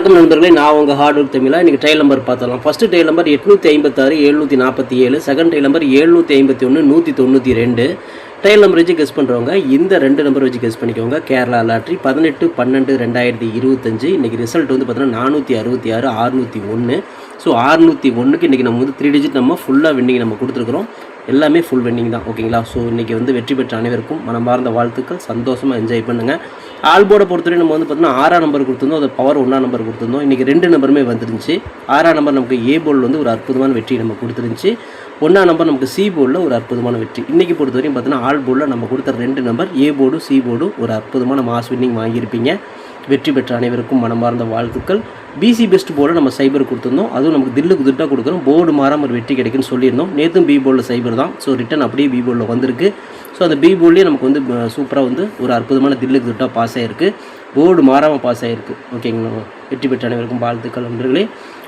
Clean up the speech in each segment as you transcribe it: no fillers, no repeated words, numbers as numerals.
வணக்கம் நண்பர்களே, நான் உங்கள் ஹார்ட் ஒர்க் தமிழா. இன்றைக்கி ட்ரையல் நம்பர் பார்த்தலாம். First trial number 856 747, second trial number 751 192. Trial number வச்சு கெஸ் பண்ணுறவங்க இந்த 2 நம்பர் வச்சு கெஸ் பண்ணிக்கோங்க. கேரளா லாட்ரி 18/12/2025. இன்றைக்கி ரிசல்ட் வந்து பார்த்தீங்கன்னா 466 601. ஸோ 601க்கு இன்றைக்கி நம்ம வந்து 3 டிஜிட் நம்ம ஃபுல்லாக வின்னிங் நம்ம கொடுத்துருக்குறோம். எல்லாமே ஃபுல் வின்னிங் தான், ஓகேங்களா. ஸோ இன்றைக்கி வந்து வெற்றி பெற்ற அனைவருக்கும் மனமார்ந்த வாழ்த்துக்கள். சந்தோஷமாக என்ஜாய் பண்ணுங்கள். ஆல்போர்டை பொறுத்தவரை நம்ம வந்து பார்த்தீங்கன்னா 6ஆம் நம்பர் கொடுத்துருந்தோம், அது பவர் 1ஆம் நம்பர் கொடுத்துருந்தோம். இன்றைக்கி 2 நம்பருமே வந்துருந்துச்சு. 6ஆம் நம்பர் நமக்கு ஏ போர்டில் வந்து ஒரு அற்புதமான வெற்றி நம்ம கொடுத்துருந்துச்சு. 1ஆம் நம்பர் நமக்கு சி போர்டில் ஒரு அற்புதமான வெற்றி. இன்றைக்கி பொறுத்தவரையும் பார்த்தீங்கன்னா ஆல் போர்டில் நம்ம கொடுத்த 2 நம்பர் ஏ போர்டும் சி போர்டும் ஒரு அற்புதமான மாஸ் வின்னிங் வாங்கியிருப்பீங்க. வெற்றி பெற்ற அனைவருக்கும் மனமார்ந்த வாழ்த்துக்கள். பிசி பெஸ்ட் போர்டை நம்ம சைபர் கொடுத்துருந்தோம், அதுவும் நமக்கு தில்லுக்கு திட்டாக கொடுக்குறோம். போர்டு மாறாமல் ஒரு வெற்றி கிடைக்குன்னு சொல்லியிருந்தோம். நேற்றும் பி போர்டில் சைபர் தான். ஸோ ரிட்டன் அப்படியே பி போர்டில் வந்திருக்கு. ஸோ அந்த பி போர்ட்லேயே நமக்கு வந்து சூப்பராக வந்து ஒரு அற்புதமான தில்லுக்கு திட்டாக பாஸ் ஆகிருக்கு. போர்டு மாறாமல் பாஸ் ஆகிருக்கு, ஓகேங்களா. வெற்றி பெற்ற அனைவருக்கும் வாழ்த்துக்கள் நண்பர்களே.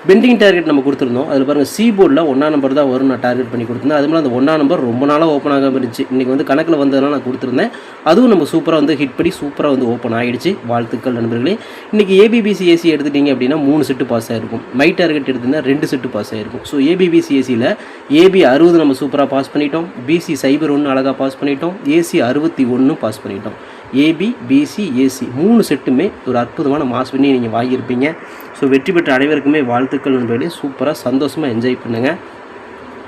பெண்டிங் டார்கெட் நம்ம கொடுத்துருந்தோம். அதில் பாருங்கள் சி போர்டில் 1ஆம் நம்பர் தான் வரும் நான் டார்கெட் பண்ணி கொடுத்துருந்தேன். அதுமாதிரி அந்த 1ஆம் நம்பர் ரொம்ப நாளாக ஓப்பன் ஆகாமல் இருந்துச்சு. இன்றைக்கி வந்து கணக்கில் வந்ததுனால நான் கொடுத்துருந்தேன். அதுவும் நம்ம சூப்பராக வந்து ஹிட் பண்ணி சூப்பராக வந்து ஓப்பன் ஆகிடுச்சு. வாழ்த்துக்கள் நண்பர்களே. இன்றைக்கி ஏபிபிசிஏசி எடுத்துட்டிங்க அப்படின்னா 3 செட்டு பாஸ் ஆகிருக்கும். மை டார்கெட் எடுத்திங்கன்னா 2 செட்டு பாஸ் ஆகிருக்கும். ஸோ ஏபிபிசிஏசியில் ஏபி 60 நம்ம சூப்பராக பாஸ் பண்ணிட்டோம். பிசி சைபர் 1 அழகாக பாஸ் பண்ணிட்டோம். ஏசி 61 பாஸ் பண்ணிட்டோம். ஏபி பிசி ஏசி 3 செட்டுமே ஒரு அற்புதமான மாஸ் வின்னிங் நீங்கள் வாங்கியிருப்பீங்க. ஸோ வெற்றி பெற்ற அனைவருக்குமே வாழ்த்துக்கள் நண்பர்களே. சூப்பராக சந்தோஷமாக என்ஜாய் பண்ணுங்கள்.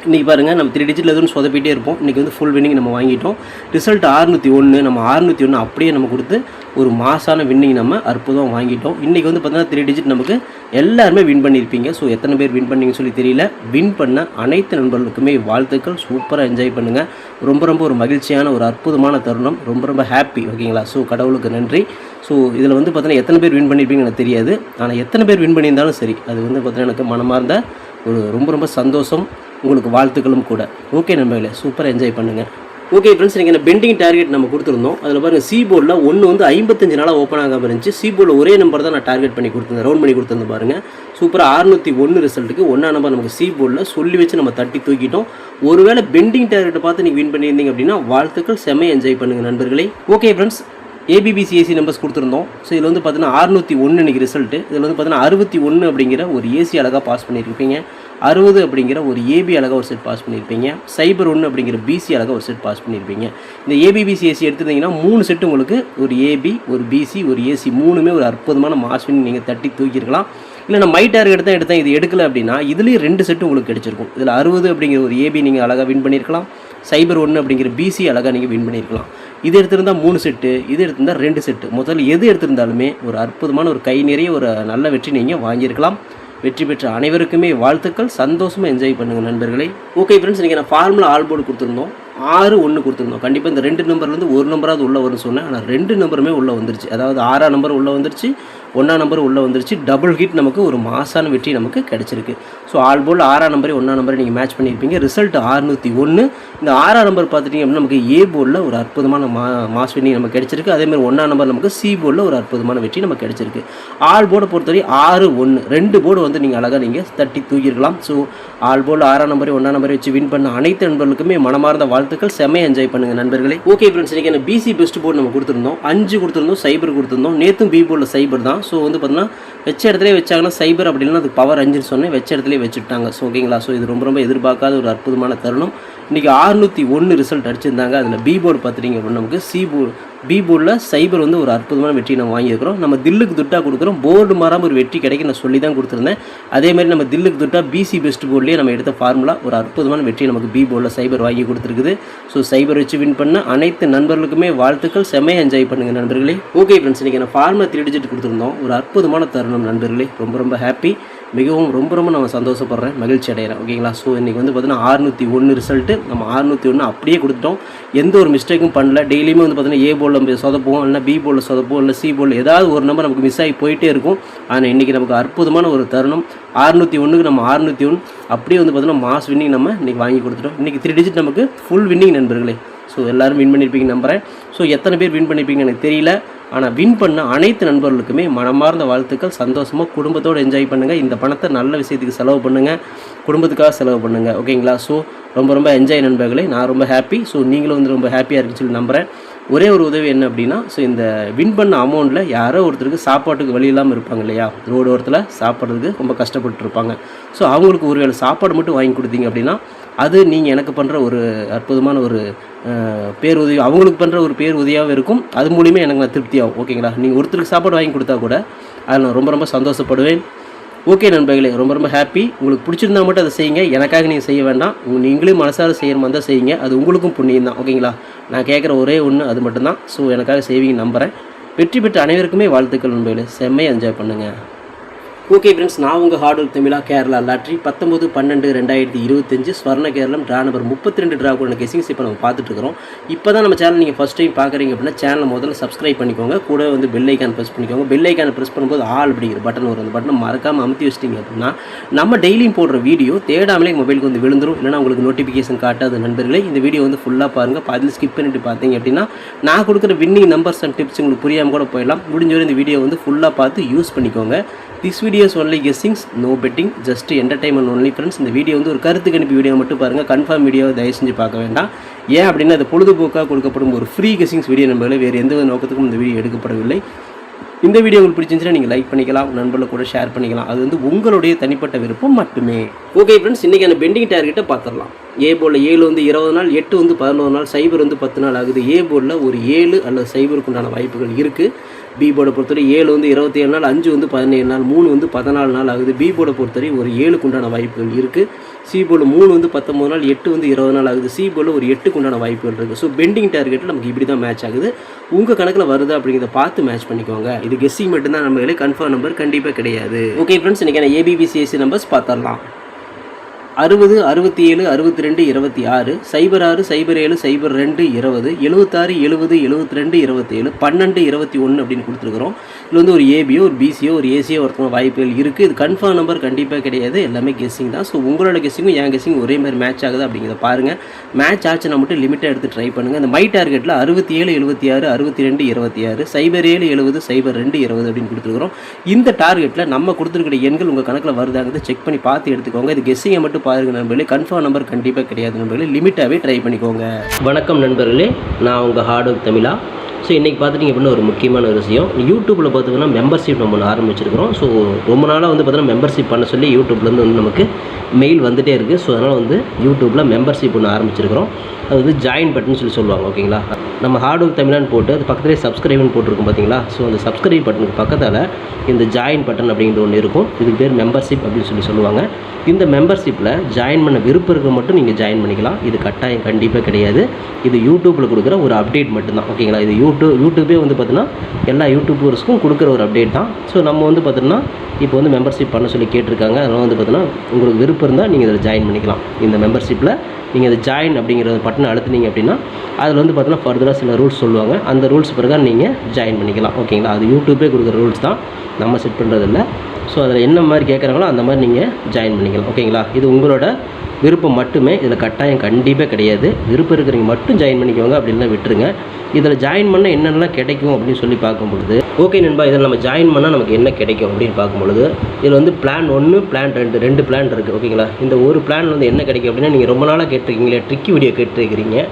இன்றைக்கி பாருங்கள், நம்ம 3 டிஜிட்டில் எதுவும் சொதப்பிட்டே இருப்போம். இன்றைக்கி வந்து ஃபுல் வின்னிங் நம்ம வாங்கிட்டோம். ரிசல்ட் 601. நம்ம 601 அப்படியே நம்ம கொடுத்து ஒரு மாசான வின்னிங் நம்ம அற்புதம் வாங்கிட்டோம். இன்றைக்கி வந்து பார்த்தீங்கன்னா 3 டிஜிட் நமக்கு எல்லாருமே வின் பண்ணியிருப்பீங்க. ஸோ எத்தனை பேர் வின் பண்ணிங்கன்னு சொல்லி தெரியல. வின் பண்ண அனைத்து நண்பர்களுக்குமே வாழ்த்துக்கள். சூப்பராக என்ஜாய் பண்ணுங்கள். ரொம்ப ஒரு மகிழ்ச்சியான ஒரு அற்புதமான தருணம். ரொம்ப ஹாப்பி, ஓகேங்களா. ஸோ கடவுளுக்கு நன்றி. ஸோ இதில் வந்து பார்த்தீங்கன்னா எத்தனை பேர் வின் பண்ணியிருப்பீங்கன்னு எனக்கு தெரியாது. ஆனால் எத்தனை பேர் வின் பண்ணியிருந்தாலும் சரி, அது வந்து பார்த்தீங்கன்னா எனக்கு மனமார்ந்த ஒரு ரொம்ப சந்தோஷம். உங்களுக்கு வாழ்த்துக்களும் கூட. ஓகே நண்பர்களே, சூப்பராக என்ஜாய் பண்ணுங்கள். ஓகே ஃப்ரெண்ட்ஸ், இன்றைக்கி என்ன பெண்டிங் டார்கெட் நம்ம கொடுத்துருந்தோம். அதில் பாருங்கள், சி போர்டில் 1 வந்து 55 நாளாக ஓப்பன் ஆகாமல் இருந்துச்சு. சி போர்டில் ஒரே நம்பர் தான் நான் டார்கெட் பண்ணி கொடுத்துருந்தேன், ரவுண்ட் பண்ணி கொடுத்துருந்தேன் பாருங்கள். சூப்பராக 601 ரிசல்ட்டுக்கு 1ஆம் நம்பர் நமக்கு சி போர்டில் சொல்லி வச்சு நம்ம தட்டி தூக்கிட்டோம். ஒருவேளை பெண்டிங் டார்கெட்டை பார்த்து நீங்கள் வின் பண்ணியிருந்தீங்க அப்படின்னா வாழ்த்துக்கள். செம்மையாக என்ஜாய் பண்ணுங்கள் நண்பர்களே. ஓகே ஃப்ரெண்ட்ஸ், ஏபிபிசிஏசி நம்பர்ஸ் கொடுத்துருந்தோம். ஸோ இதில் வந்து பார்த்தீங்கன்னா 601 இன்றைக்கி ரிசல்ட்டு. இதில் வந்து பார்த்தீங்கன்னா 61 அப்படிங்கிற ஒரு ஏசி அழகாக பாஸ் பண்ணியிருப்பீங்க. 60 அப்படிங்கிற ஒரு ஏபி அழகாக ஒரு செட் பாஸ் பண்ணியிருப்பீங்க. சைபர் 1 அப்படிங்கிற பிசி அழகாக ஒரு செட் பாஸ் பண்ணியிருப்பீங்க. இந்த ஏபிபிசிஏசி எடுத்துட்டிங்கன்னா 3 செட்டு உங்களுக்கு ஒரு ஏபி, ஒரு பிசி, ஒரு ஏசி 3மே ஒரு அற்புதமான மாஸ் வின் நீங்கள் தட்டி தூக்கியிருக்கலாம். இல்லை நான் மை டார்கெட் தான் எடுத்தேன், இது எடுக்கலை அப்படின்னா இதுலேயும் 2 செட்டு உங்களுக்கு கிடச்சிருக்கும். இதில் 60 அப்படிங்கிற ஒரு ஏபி நீங்கள் அழகாக வின் பண்ணியிருக்கலாம். சைபர் 1 அப்படிங்கிற பிசி அழகாக நீங்கள் வின் பண்ணியிருக்கலாம். இது எடுத்திருந்தால் 3 செட்டு, இது எடுத்திருந்தால் 2 செட்டு. முதல்ல எது எடுத்திருந்தாலுமே ஒரு அற்புதமான ஒரு கை நிறைய ஒரு நல்ல வெற்றி நீங்கள் வாங்கியிருக்கலாம். வெற்றி பெற்ற அனைவருக்குமே வாழ்த்துக்கள். சந்தோஷமாக என்ஜாய் பண்ணுங்கள் நண்பர்களே. ஓகே ஃப்ரெண்ட்ஸ், இன்றைக்கி நான் ஃபார்முலா ஆல் போர்டு கொடுத்துருந்தோம். 6-1 கொடுத்துருந்தோம். கண்டிப்பாக இந்த 2 நம்பர்லேருந்து ஒரு நம்பராவது உள்ளே வரும்னு சொன்னேன். ஆனால் 2 நம்பருமே உள்ளே வந்துருச்சு. அதாவது 6ஆம் நம்பர் உள்ளே வந்துருச்சு, 1ஆம் நம்பர் உள்ளே வந்துருச்சு. டபுள் ஹிட் நமக்கு ஒரு மாசான வெற்றி நமக்கு கிடச்சிருக்கு. ஸோ ஆல் போர்டில் 6ஆம் நம்பரே 1ஆம் நம்பரை நீங்கள் மேட்ச் பண்ணியிருப்பீங்க. ரிசல்ட் 601. இந்த 6ஆம் நம்பர் பார்த்துட்டிங்க அப்படின்னா நமக்கு ஏ போர்டில் ஒரு அற்புதமான மாஸ் வின்னிங் நமக்கு கிடச்சிருக்கு. அதேமாதிரி 1ஆம் நம்பர் நமக்கு சி போர்டில் ஒரு அற்புதமான வெற்றி நமக்கு கிடச்சிருக்கு. ஆல் போர்டை பொறுத்தவரை 6-1 2 போர்டு வந்து நீங்கள் அழகாக நீங்கள் தட்டி தூக்கியிருக்கலாம். ஸோ ஆல் போர்டில் 6ஆம் நம்பரை 1ஆம் நம்பரை வச்சு வின் பண்ண அனைத்து நண்பர்களுக்குமே மனமார்ந்த வாழ்த்துக்கள். செம்மையாக என்ஜாய் பண்ணுங்கள் நண்பர்களே. ஓகே ஃப்ரெண்ட்ஸ், இன்றைக்கி என்ன பிசி பெஸ்ட் போர்டு நம்ம கொடுத்துருந்தோம். 5 கொடுத்துருந்தோம், சைபர் கொடுத்துருந்தோம். நேற்றும் பி போர்டில் சைபர் தான். ஸோ வந்து பார்த்தீங்கன்னா வச்ச இடத்துல வச்சாங்கன்னா சைபர் அப்படின்னா அதுக்கு பவர் 5ன்னு சொன்னேன், வச்ச இடத்துல வச்சுட்டாங்க. ஸோ ஓகேங்களா. ஸோ இது ரொம்ப எதிர்பார்க்காத ஒரு அற்புதமான தருணம். இன்றைக்கி 601 ரிசல்ட் அடிச்சிருந்தாங்க. அதில் பி போர்டு பார்த்துட்டிங்க அப்படின்னா நமக்கு சி போர்டு பி போர்டில் சைபர் வந்து ஒரு அற்புதமான வெற்றி நம்ம வாங்கியிருக்கிறோம். நம்ம தில்லுக்கு துட்டாக கொடுக்குறோம். போர்டு மாறாமல் ஒரு வெற்றி கிடைக்கும் நான் சொல்லி தான் கொடுத்துருந்தேன். அதேமாதிரி நம்ம தில்லுக்கு துட்டாக பிசி பெஸ்ட் போர்ட்லேயே நம்ம எடுத்த ஃபார்முலா ஒரு அற்புதமான வெற்றி நமக்கு பி போர்டில் சைபர் வாங்கி கொடுத்துருக்குது. ஸோ சைபர் வச்சு வின் பண்ண அனைத்து நண்பர்களுக்குமே வாழ்த்துக்கள். செம்மையாக என்ஜாய் பண்ணுங்கள் நண்பர்களே. ஓகே ஃப்ரெண்ட்ஸ், இன்றைக்கி நான் ஃபார்முலா 3 டிஜிட் கொடுத்துருந்தோம். ஒரு அற்புதமான தருணம் நண்பர்களே. ரொம்ப ஹாப்பி. மிகவும் ரொம்ப நான் சந்தோஷப்படுறேன், மகிழ்ச்சி அடைகிறேன், ஓகேங்களா. ஸோ இன்றைக்கி வந்து பார்த்தீங்கன்னா 601 ரிசல்ட்டு. நம்ம 601 அப்படியே கொடுத்துட்டோம். எந்த ஒரு மிஸ்டேக்கும் பண்ணல. டெய்லியுமே வந்து பார்த்தீங்கன்னா ஏ போர்டில் சொதப்போம், இல்லை பி போர்டில் சொதப்போம், இல்லை சி போர்டில் ஏதாவது ஒரு நம்பர் நமக்கு மிஸ் ஆகி போயிட்டே இருக்கும். ஆனால் இன்றைக்கி நமக்கு அற்புதமான ஒரு தருணம். 601க்கு நம்ம 601 அப்படியே வந்து பார்த்தீங்கன்னா மாஸ் வின்னிங் நம்ம இன்றைக்கி வாங்கி கொடுத்துட்டோம். இன்றைக்கி 3 டிஜிட் நமக்கு ஃபுல் வின்னிங் நண்பர்களே. ஸோ எல்லோரும் வின் பண்ணியிருப்பீங்க நம்புகிறேன். ஸோ எத்தனை பேர் வின் பண்ணியிருப்பீங்கன்னு எனக்கு தெரியல. ஆனால் வின் பண்ண அனைத்து நண்பர்களுக்குமே மனமார்ந்த வாழ்த்துக்கள். சந்தோஷமாக குடும்பத்தோடு என்ஜாய் பண்ணுங்கள். இந்த பணத்தை நல்ல விஷயத்துக்கு செலவு பண்ணுங்கள், குடும்பத்துக்காக செலவு பண்ணுங்கள், ஓகேங்களா. ஸோ ரொம்ப என்ஜாய் நண்பர்களே. நான் ரொம்ப ஹாப்பி. ஸோ நீங்களும் வந்து ரொம்ப ஹாப்பியாக இருக்குன்னு சொல்லி நம்புகிறேன். ஒரே ஒரு உதவி என்ன அப்படின்னா, ஸோ இந்த வின் பண்ண அமௌண்ட்டில் யாரோ ஒருத்தருக்கு சாப்பாட்டுக்கு வழி இல்லாமல் இருப்பாங்க இல்லையா, ரோடு ஓரத்தில் சாப்பிட்றதுக்கு ரொம்ப கஷ்டப்பட்டுருப்பாங்க. ஸோ அவங்களுக்கு ஒரு வேளை சாப்பாடு மட்டும் வாங்கி கொடுத்தீங்க அப்படின்னா, அது நீங்கள் எனக்கு பண்ணுற ஒரு அற்புதமான ஒரு பேருதவி, அவங்களுக்கு பண்ணுற ஒரு பேருதவியாகவும் இருக்கும். அது மூலியமாக எனக்கு நான் திருப்தியாகும். ஓகேங்களா, நீங்கள் ஒருத்தருக்கு சாப்பாடு வாங்கி கொடுத்தா கூட அதில் நான் ரொம்ப ரொம்ப சந்தோஷப்படுவேன். ஓகே நண்பர்களே, ரொம்ப ரொம்ப ஹாப்பி. உங்களுக்கு பிடிச்சிருந்தா மட்டும் அதை செய்யுங்க, எனக்காக நீங்கள் செய்ய வேண்டாம். நீங்களே மனசார செய்கிற மாதிரி தான் செய்யுங்க, அது உங்களுக்கும் புண்ணியம் தான். ஓகேங்களா, நான் கேட்குற ஒரே ஒன்று அது மட்டும்தான். ஸோ எனக்காக செய்வீங்க நம்புகிறேன். வெற்றி பெற்ற அனைவருக்குமே வாழ்த்துக்கள் நண்பர்களே, செம்மையாக என்ஜாய் பண்ணுங்கள். ஓகே ஃப்ரெண்ட்ஸ், நான் உங்கள் ஹார்ட் ஒர்க் தமிழா கேரளா லாட்ரி 19/12/2025 ஸ்வர்ண கேரளம் ட்ரா நம்பர் 32 ட்ரா கூட கெஸிங்ஸ் இப்போ நம்ம பார்த்துட்ருக்கோம். இப்போ தான் நம்ம சேனல் நீங்கள் ஃபஸ்ட் டைம் பார்க்குறீங்க அப்படின்னா சேனலை முதல்ல சப்ஸ்கிரைப் பண்ணிக்கோங்க. கூட வந்து பெல் ஐக்கான் ப்ரெஸ் பண்ணிக்கோங்க. பெல் ஐக்கானை ப்ரெஸ் பண்ணும்போது ஆல் அப்படிங்கிற பட்டன் வரும். அந்த பட்டனை மறக்காமல் அமுத்தி வச்சிட்டிங்க அப்படின்னா நம்ம டெய்லியும் போடுற வீடியோ தேடாமலே மொபைலுக்கு வந்து விழுந்துரும். இல்லைனா உங்களுக்கு நோட்டிஃபிகேஷன் காட்டாது. நண்பர்களே, இந்த வீடியோ வந்து ஃபுல்லாக பாருங்கள். பாதியில் ஸ்கிப் பண்ணிட்டு பார்த்தீங்க அப்படின்னா நான் கொடுக்குற வின்னிங் நம்பர்ஸ் அண்ட் டிப்ஸ் உங்களுக்கு புரியாமல் கூட போயிடலாம். முடிஞ்ச வரை இந்த வீடியோ வந்து ஃபுல்லாக பார்த்து யூஸ் பண்ணிக்கோங்க. This video is only guessings, no betting, just entertainment only friends. இந்த வீடியோ வந்து ஒரு கருத்து கணிப்பு வீடியோ மட்டும் பாருங்கள். கன்ஃபார்ம் வீடியோவை தயவு செஞ்சு பார்க்க வேண்டாம். ஏன் அப்படின்னா அது பொழுதுபோக்காக கொடுக்கப்படும் ஒரு ஃப்ரீ கெஸிங்ஸ் வீடியோ நண்பர்களே, வேறு எந்த நோக்கத்துக்கும் இந்த வீடியோ எடுக்கப்படவில்லை. இந்த வீடியோ உங்களுக்கு பிடிச்சிருந்துச்சுன்னா நீங்கள் லைக் பண்ணிக்கலாம், நண்பர்களை கூட ஷேர் பண்ணிக்கலாம். அது வந்து உங்களுடைய தனிப்பட்ட விருப்பம் மட்டுமே. ஓகே ஃப்ரெண்ட்ஸ், இன்றைக்கான பெண்டிங் டார்கெட்டை பார்த்துடலாம். ஏ போர்டில் 7 வந்து 20 நாள், 8 வந்து 11 நாள், சைபர் வந்து 10 நாள் ஆகுது. ஏ போர்டில் ஒரு 7 அல்லது சைபருக்கு உண்டான வாய்ப்புகள் இருக்குது. பி போர்டை பொறுத்தவரை 7 வந்து 27 நாள், 5 வந்து 17 நாள், 3 வந்து 14 நாள் ஆகுது. பி போர்டை பொறுத்தவரை ஒரு 7க்கு உண்டான வாய்ப்புகள் இருக்குது. சி போர்டில் 3 வந்து 19 நாள், 8 வந்து 20 நாள் ஆகுது. சி போர்டில் ஒரு 8க்கு உண்டான வாய்ப்புகள் இருக்குது. ஸோ பெண்டிங் டார்கெட்டில் நமக்கு இப்படி தான் மேட்ச் ஆகுது. உங்கள் கணக்கில் வருதா அப்படிங்கிறத பார்த்து மேட்ச் பண்ணிக்கோங்க. இது கெஸ்ஸிங் மட்டும்தான், நம்மளே கன்ஃபார்ம் நம்பர் கண்டிப்பாக கிடையாது. ஓகே ஃப்ரெண்ட்ஸ், இன்றைக்கான ஏபிபிசிஎஸ்சி நம்பர்ஸ் பார்த்துடலாம். 60, 67, 62, 26, 06, 07, 02, 20, 76, 70, 72, 27, 12, 21 அப்படின்னு கொடுத்துருக்குறோம். இதில் வந்து ஒரு ஏபியோ ஒரு பிசியோ ஒரு ஏசியோ ஒருத்தவங்க வாய்ப்புகள் இருக்குது. இது கன்ஃபார்ம் நம்பர் கண்டிப்பாக கிடையாது, எல்லாமே கெஸ்ஸிங் தான். ஸோ உங்களோட கெஸ்ஸிங்கும் என் கெஸ்ஸிங் ஒரே மாதிரி மேட்ச் ஆகுது அப்படிங்கிறத பாருங்கள். மேட்ச் ஆச்சுன்னா மட்டும் லிமிட்டாக எடுத்து ட்ரை பண்ணுங்கள். இந்த மை டார்கெட்டில் 67, 76, 62, 26, 07, 70, 02, 20 அப்படின்னு கொடுத்துருக்குறோம். இந்த டார்கெட்டில் நம்ம கொடுத்துருக்கிற எண்கள் உங்கள் கணக்கில் வருதாங்கிறது செக் பண்ணி பார்த்து எடுத்துக்கோங்க. இது கெஸ்ஸிங்கை மட்டும் பாருங்கள் நண்பர்களே, கன்ஃபார்ம் நம்பர் கண்டிப்பாக கிடையாது நண்பர்களே, லிமிட்டாகவே ட்ரை பண்ணிக்கோங்க. வணக்கம் நண்பர்களே, நான் உங்கள் ஹார்ட் ஒர்க் தமிழா. ஸோ இன்றைக்கி பார்த்துட்டிங்க அப்படின்னா ஒரு முக்கியமான ஒரு விஷயம், யூடியூப்பில் பார்த்திங்கன்னா மெம்பர்ஷிப் நம்ம ஒன்று ஆரம்பிச்சிருக்கிறோம். ஸோ ரொம்ப நாளாக வந்து பார்த்தீங்கன்னா மெம்பர்ஷிப் பண்ண சொல்லி யூடியூப்லேருந்து வந்து நமக்கு மெயில் வந்துகிட்டே இருக்குது. ஸோ அதனால் வந்து யூடியூப்பில் மெம்பர்ஷிப் ஒன்று ஆரம்பிச்சிருக்கிறோம். அது வந்து ஜாயின் பட்டன் சொல்லி சொல்லுவாங்க. ஓகேங்களா, நம்ம ஹார்ட் ஒர்க் தமிழான்னு போட்டு அது பக்கத்துலேயே சப்ஸ்கிரைப்னு போட்டிருக்கும் பார்த்தீங்களா. ஸோ அந்த சப்ஸ்கிரைப் பட்டனுக்கு பக்கத்தில் இந்த ஜாயின் பட்டன் அப்படிங்கிற ஒன்று இருக்கும். இதுக்கு பேர் மெம்பர்ஷிப் அப்படின்னு சொல்லி சொல்லுவாங்க. இந்த மெம்பர்ஷிப்பில் ஜாயின் பண்ண விருப்பம் இருக்க மட்டும் நீங்கள் ஜாயின் பண்ணிக்கலாம். இது கட்டாயம் கண்டிப்பாக கிடையாது. இது யூடியூப்பில் கொடுக்குற ஒரு அப்டேட் மட்டும்தான். ஓகேங்களா, இது யூடியூபே வந்து பார்த்தீங்கன்னா எல்லா யூடியூபர்ஸ்க்கும் கொடுக்குற ஒரு அப்டேட் தான். ஸோ நம்ம வந்து பார்த்தீங்கன்னா இப்போ வந்து மெம்பர்ஷிப் பண்ண சொல்லி கேட்டிருக்காங்க. அதனால் வந்து பார்த்தீங்கன்னா உங்களுக்கு விருப்பம் இருந்தால் நீங்கள் இதில் ஜாயின் பண்ணிக்கலாம். இந்த மெம்பர்ஷிப்பில் நீங்கள் அதை ஜாயின் அப்படிங்கிற பட்டனை அழுத்துனீங்க அப்படின்னா அதில் வந்து பார்த்தீங்கன்னா ஃபர்தராக சில ரூல்ஸ் சொல்லுவாங்க. அந்த ரூல்ஸ் பிறகு நீங்கள் ஜாயின் பண்ணிக்கலாம். ஓகேங்களா, அது யூடியூபே கொடுக்குற ரூல்ஸ் தான், நம்ம செட் பண்ணுறதில்ல. ஸோ அதில் என்ன மாதிரி கேட்குறாங்களோ அந்த மாதிரி நீங்கள் ஜாயின் பண்ணிக்கலாம். ஓகேங்களா, இது உங்களோட விருப்பம் மட்டுமே, இதில் கட்டாயம் கண்டிப்பாக கிடையாது. விருப்பம் இருக்கிறவங்க மட்டும் ஜாயின் பண்ணிக்கோங்க, அப்படின்லாம் விட்டுருங்க. இதில் ஜாயின் பண்ணால் என்னென்னலாம் கிடைக்கும் அப்படின்னு சொல்லி பார்க்கும்பொழுது, ஓகே நண்பா, இதில் நம்ம ஜாயின் பண்ணால் நமக்கு என்ன கிடைக்கும் அப்படின்னு பார்க்கும்பொழுது, இதில் வந்து பிளான் 1, பிளான் 2, 2 பிளான் இருக்குது. ஓகேங்களா, இந்த ஒரு பிளான் வந்து என்ன கிடைக்கும் அப்படின்னா, நீங்கள் ரொம்ப நாளாக கேட்டிருக்கீங்களே ட்ரிக்கி வீடியோ கேட்டிருக்கிறீங்க.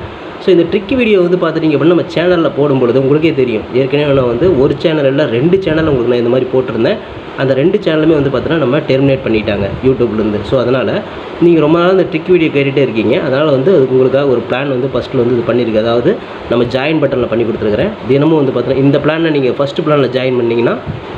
ஸோ இந்த ட்ரிக்கி வீடியோ வந்து பார்த்துட்டிங்க அப்படின்னா நம்ம சேனலில் போடும்பொழுது உங்களுக்கே தெரியும். ஏற்கனவே நான் வந்து ஒரு சேனல் இல்லை 2 சேனல் உங்களுக்கு நான் இந்த மாதிரி போட்டிருந்தேன். அந்த 2 சேனலுமே வந்து பார்த்தீங்கன்னா நம்ம டெர்மினேட் பண்ணிட்டாங்க யூடியூப்லேருந்து. ஸோ அதனால் நீங்கள் ரொம்ப நாள் இந்த ட்ரிக் வீடியோ கேட்டுகிட்டே இருக்கீங்க. அதனால் வந்து அதுக்கு உங்களுக்காக ஒரு பிளான் வந்து ஃபஸ்ட்டில் வந்து இது பண்ணியிருக்கு. அதாவது நம்ம ஜாயின் பட்டனில் பண்ணி கொடுத்துருக்குறேன். தினமும் வந்து பார்த்தீங்கன்னா இந்த பிளானில் நீங்கள் ஃபஸ்ட்டு பிளானில் ஜாயின் பண்ணிங்கன்னா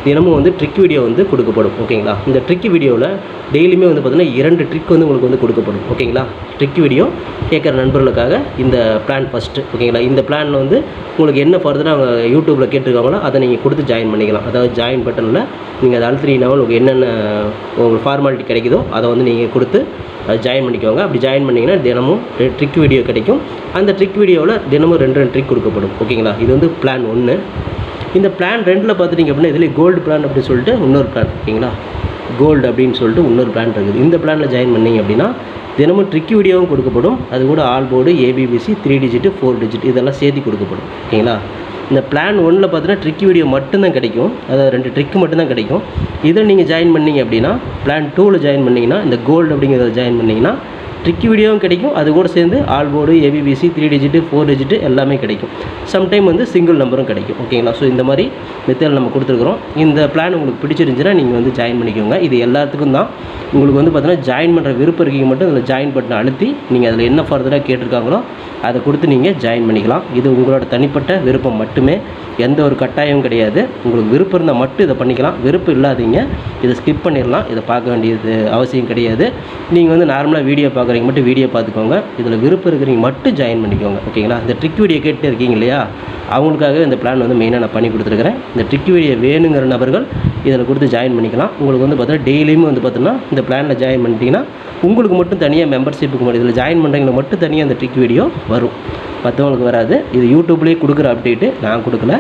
தினமும் வந்து ட்ரிக் வீடியோ வந்து கொடுக்கப்படும். ஓகேங்களா, இந்த ட்ரிக் வீடியோவில் டெய்லியுமே வந்து பார்த்தீங்கன்னா 2 ட்ரிக் வந்து உங்களுக்கு வந்து கொடுக்கப்படும். ஓகேங்களா, ட்ரிக் வீடியோ கேட்குற நண்பர்களுக்காக இந்த பிளான் ஃபஸ்ட்டு. ஓகேங்களா, இந்த பிளானில் வந்து உங்களுக்கு என்ன ஃபர்தராக அவங்க யூடியூப்பில் கேட்டிருக்காங்களோ அதை நீங்கள் கொடுத்து ஜாயின் பண்ணிக்கலாம். அதாவது ஜாயின் பட்டனில் நீங்கள் அதை அழுத்தினீங்கன்னா உங்களுக்கு என்னென்ன உங்களுக்கு ஃபார்மாலிட்டி கிடைக்குதோ அதை வந்து நீங்கள் கொடுத்து அதை ஜாயின் பண்ணிக்கோங்க. அப்படி ஜாயின் பண்ணிங்கன்னா தினமும் ட்ரிக் வீடியோ கிடைக்கும். அந்த ட்ரிக் வீடியோவில் தினமும் 2 ட்ரிக் கொடுக்கப்படும். ஓகேங்களா, இது வந்து பிளான் 1. இந்த பிளான் 2ல் பார்த்துட்டிங்க அப்படின்னா இதில் கோல்டு பிளான் அப்படின்னு சொல்லிட்டு இன்னொரு பிளான். ஓகேங்களா, கோல்டு அப்படின்னு சொல்லிட்டு இன்னொரு பிளான் இருக்குது. இந்த பிளானில் ஜாயின் பண்ணிங்க அப்படின்னா தினமும் ட்ரிக் வீடியோவும் கொடுக்கப்படும். அது கூட all board, ABBC, 3 digit, 4 digit இதெல்லாம் சேர்த்து கொடுக்கப்படும். ஓகேங்களா, இந்த பிளான் 1ல் பார்த்தீங்கன்னா ட்ரிக் வீடியோ மட்டும்தான் கிடைக்கும். அதாவது 2 ட்ரிக்கு மட்டும்தான் கிடைக்கும். இதில் நீங்கள் ஜாயின் பண்ணிங்க அப்படின்னா பிளான் 2ல் ஜாயின் பண்ணிங்கன்னா இந்த கோல்டு அப்படிங்கிறத ஜாயின் பண்ணிங்கன்னா ட்ரிக் வீடியோவும் கிடைக்கும், அது கூட சேர்ந்து all board, ABBC, 3 digit 4 digit எல்லாமே கிடைக்கும். சம்டைம் வந்து சிங்கிள் நம்பரும் கிடைக்கும். ஓகேங்களா? ஸோ இந்த மாதிரி மெத்தட் நம்ம கொடுத்துருக்குறோம். இந்த பிளான் உங்களுக்கு பிடிச்சிருந்துச்சுன்னா நீங்கள் வந்து ஜாயின் பண்ணிக்கோங்க. இது எல்லாத்துக்கும் தான். உங்களுக்கு வந்து பார்த்தீங்கன்னா ஜாயின் பண்ணுற விருப்பம் இருக்கீங்க மட்டும் அதில் ஜாயின் பட்டனை அழுத்தி நீங்கள் அதில் என்ன ஃபர்தராக கேட்டிருக்காங்களோ அதை கொடுத்து நீங்கள் ஜாயின் பண்ணிக்கலாம். இது உங்களோட தனிப்பட்ட விருப்பம் மட்டுமே, எந்த ஒரு கட்டாயமும் கிடையாது. உங்களுக்கு விருப்பம் இருந்தால் மட்டும் இதை பண்ணிக்கலாம், விருப்பம் இல்லாதீங்க இதை ஸ்கிப் பண்ணிடலாம். இதை பார்க்க வேண்டியது அவசியம் கிடையாது. நீங்கள் வந்து நார்மலாக வீடியோ பார்க்குறீங்க மட்டும் வீடியோ பார்த்துக்கோங்க. இதில் விருப்பம் இருக்கிறீங்க மட்டும் ஜாயின் பண்ணிக்கோங்க. ஓகேங்களா? இந்த ட்ரிக் வீடியோ கேட்டு இருக்கீங்க இல்லையா, அவங்களுக்காக இந்த பிளான் வந்து மெயினாக நான் பண்ணி கொடுத்துருக்கிறேன். இந்த ட்ரிக் வீடியோ வேணுங்கிற நபர்கள் இதில் கொடுத்து ஜாயின் பண்ணிக்கலாம். உங்களுக்கு வந்து பார்த்தீங்கன்னா டெய்லியுமே வந்து பார்த்தீங்கன்னா இந்த பிளானில் ஜாயின் பண்ணிட்டீங்கன்னா உங்களுக்கு மட்டும் தனியாக மெம்பர்ஷிப்புக்கு மட்டும் இதில் ஜாயின் பண்ணுறவங்களுக்கு மட்டும் தனியாக அந்த ட்ரிக் வீடியோ வரும், மற்றவங்களுக்கு வராது. இது யூடியூப்லேயே கொடுக்குற அப்டேட்டு, நான் கொடுக்கல.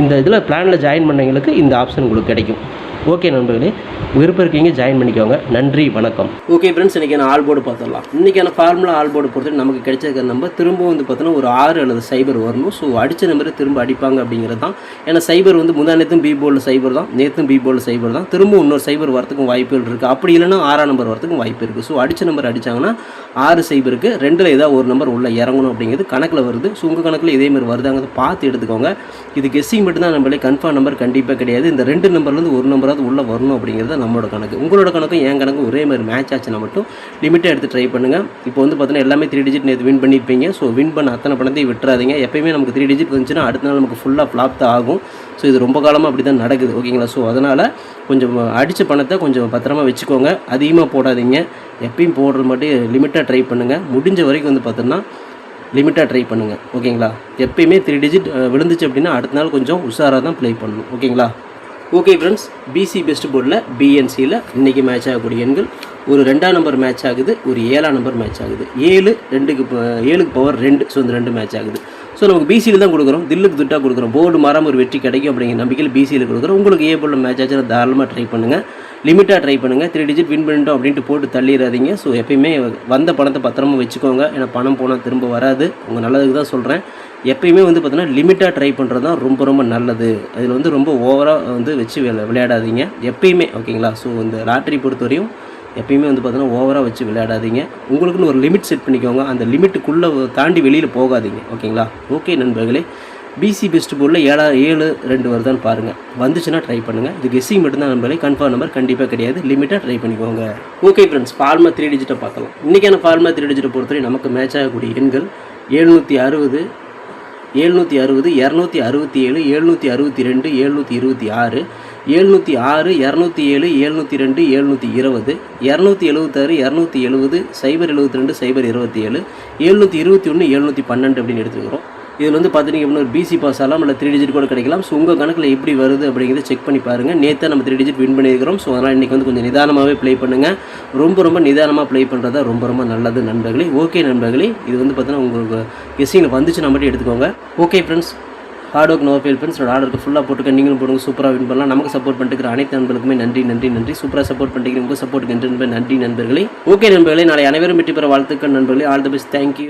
இந்த இதில் பிளானில் ஜாயின் பண்ணவங்களுக்கு இந்த ஆப்ஷன் உங்களுக்கு கிடைக்கும். ஓகே நண்பர்களே, விருப்பம் இருக்கீங்க ஜாயின் பண்ணிக்கோங்க. நன்றி, வணக்கம். ஓகே ஃப்ரெண்ட்ஸ், இன்றைக்கான ஆல் போர்டு பார்த்துடலாம். இன்றைக்கான ஃபார்முலா ஆல் போர்டு பொறுத்து நமக்கு கிடைச்சிருக்கிற நம்பர் திரும்ப வந்து பார்த்தோன்னா ஒரு 6 அல்லது 0 வரணும். ஸோ அடித்த நம்பரை திரும்ப அடிப்பாங்க அப்படிங்கிறது தான். ஏன்னா சைபர் வந்து நேற்றும் பி போர்டில் சைபர் தான், நேற்றும் பி போர்டில் சைபர் தான், திரும்ப இன்னொரு சைபர் வரத்துக்கும் வாய்ப்புகள் இருக்குது. அப்படி இல்லைன்னா 6ஆம் நம்பர் வரத்துக்கும் வாய்ப்பு இருக்குது. ஸோ அடித்த நம்பர் அடித்தாங்கன்னா 6 சைபருக்கு 2ல் ஏதாவது ஒரு நம்பர் உள்ளே இறங்கணும் அப்படிங்கிறது கணக்கில் வருது. ஸோ உங்கள் கணக்கில் இதேமாதிரி வருதாங்கிறத பார்த்து எடுத்துக்கோங்க. இது கெஸ்ஸிங் மட்டும்தான், நம்மளே கன்ஃபார்ம் நம்பர் கண்டிப்பாக கிடையாது. இந்த 2 நம்பர்லேருந்து ஒரு நம்பராவது உள்ளே வரணும் அப்படிங்கிறது நம்மளோட கணக்கு. உங்களோட கணக்கும் என் கணக்கும் ஒரே மாதிரி மேட்ச் ஆச்சுன்னா மட்டும் லிமிட்டை எடுத்து ட்ரை பண்ணுங்கள். இப்போ வந்து பார்த்தீங்கன்னா எல்லாமே 3 டிஜிட் நேற்று வின் பண்ணியிருப்பீங்க. ஸோ வின் பண்ண அத்தனை பணத்தையும் விட்டுறாதீங்க. எப்பயுமே நமக்கு 3 டிஜிட் வந்துச்சுன்னா அடுத்த நாள் நமக்கு ஃபுல்லாக ஃப்ளாப் தான் ஆகும். ஸோ இது ரொம்ப காலமாக அப்படி தான் நடக்குது. ஓகேங்களா? ஸோ அதனால் கொஞ்சம் அடித்த பணத்தை கொஞ்சம் பத்திரமா வச்சுக்கோங்க, அதிகமாக போடாதீங்க. எப்பயும் போடுறது மட்டும் லிமிட்டாக ட்ரை பண்ணுங்கள். முடிஞ்ச வரைக்கும் வந்து பார்த்தோன்னா லிமிட்டாக ட்ரை பண்ணுங்கள். ஓகேங்களா? எப்பயுமே 3 டிஜிட் விழுந்துச்சு அப்படின்னா அடுத்த நாள் கொஞ்சம் உஷாராக தான் ப்ளே பண்ணணும். ஓகேங்களா? ஓகே ஃப்ரெண்ட்ஸ், பிசி பெஸ்ட் போர்டில் பிஎன்சியில் இன்றைக்கி மேட்ச் ஆகக்கூடிய எண்கள் ஒரு 2ஆம் நம்பர் மேட்ச் ஆகுது, ஒரு 7ஆம் நம்பர் மேட்ச் ஆகுது. 7க்கு பவர் 2. ஸோ இந்த 2 மேட்ச் ஆகுது. ஸோ நமக்கு பிசியில் தான் கொடுக்குறோம், தில்லுக்கு துட்டாக கொடுக்குறோம். போர்டு மாறாமல் ஒரு வெற்றி கிடைக்கும் அப்படிங்கிற நம்பிக்கையில் பிசியில் கொடுக்குறோம். உங்களுக்கு ஏ போர்டில் மேட்ச் ஆச்சுன்னா தாராளமாக ட்ரை பண்ணுங்கள், லிமிட்டாக ட்ரை பண்ணுங்கள். 3 டிஜிட் வின் பண்ணிட்டோம் அப்படின்ட்டு போட்டு தள்ளிடாதீங்க. ஸோ எப்பயுமே வந்த பணத்தை பத்திரமா வச்சுக்கோங்க. ஏன்னா பணம் போனால் திரும்ப வராது. உங்கள் நல்லதுக்கு தான் சொல்கிறேன். எப்பயுமே வந்து பார்த்தீங்கன்னா லிமிட்டாக ட்ரை பண்ணுறது தான் ரொம்ப ரொம்ப நல்லது. அதில் வந்து ரொம்ப ஓவராக வந்து வச்சு விளையாடாதீங்க எப்பயுமே. ஓகேங்களா? ஸோ இந்த லாட்ரி பொறுத்தவரையும் எப்பயுமே வந்து பார்த்தீங்கன்னா ஓவராக வச்சு விளையாடாதீங்க. உங்களுக்குன்னு ஒரு லிமிட் செட் பண்ணிக்கோங்க. அந்த லிமிட்டுக்குள்ளே தாண்டி வெளியில் போகாதீங்க. ஓகேங்களா? ஓகே நண்பர்களே, பிசி பெஸ்ட் போர்டில் 7-2 வருதான்னு பாருங்கள். வந்துச்சுன்னா ட்ரை பண்ணுங்கள். இது கெஸ்ஸிங் மட்டும்தான் நண்பர்களே, கன்ஃபார்ம் நம்பர் கண்டிப்பாக கிடையாது. லிமிட்டாக ட்ரை பண்ணிக்கோங்க. ஓகே ஃப்ரெண்ட்ஸ், ஃபார்மா 3 டிஜிட்டை பார்க்கலாம். இன்றைக்கான ஃபார்மா 3 டிஜிட்டை பொறுத்தவரை நமக்கு மேட்ச் ஆகக்கூடிய எண்கள் 760, 760, 267, 762, 726, 706, 207, 702, 720, 276, 270, 072, 027, 721, 712 அப்படின்னு எடுத்துக்கிறோம். இதில் வந்து பார்த்தீங்கன்னா இன்னொரு பிசி பாஸ் ஆகலாம், இல்லை 3 டிஜிட் கூட கிடைக்கலாம். ஸோ உங்கள் கணக்கில் எப்படி வருது அப்படிங்கிறத செக் பண்ணி பாருங்கள். நேற்று நம்ம 3 டிஜிட் வின் பண்ணியிருக்கிறோம். ஸோ அதனால் இன்றைக்கி வந்து கொஞ்சம் நிதானமாகவே ப்ளே பண்ணுங்கள். ரொம்ப நிதானமாக ப்ளே பண்ணுறதா ரொம்ப நல்லது நண்பர்களே. ஓகே நண்பர்களே, இது வந்து பார்த்தீங்கன்னா உங்களுக்கு கெஸ்ஸிங்கில் வந்துச்சுன்னா மட்டும் எடுத்துக்கோங்க. Okay friends, hard work no fail friends. ஆர்டருக்கு ஃபுல்லாக போட்டுக்க, நீங்களும் போடுங்க, சூப்பராக வின் பண்ணலாம். நமக்கு சப்போர்ட் பண்ணிட்டு அனைத்து நண்பர்களுக்குமே நன்றி. சூப்பராக சப்போர்ட் பண்ணிட்டு உங்கள் சப்போர்ட்டுக்கு நன்றி நண்பர்களே. ஓகே நண்பர்களே, நாளை அனைவரும் வெற்றி பெற வாழ்த்துக்கள் நண்பர்களே. All the best. தேங்க்யூ.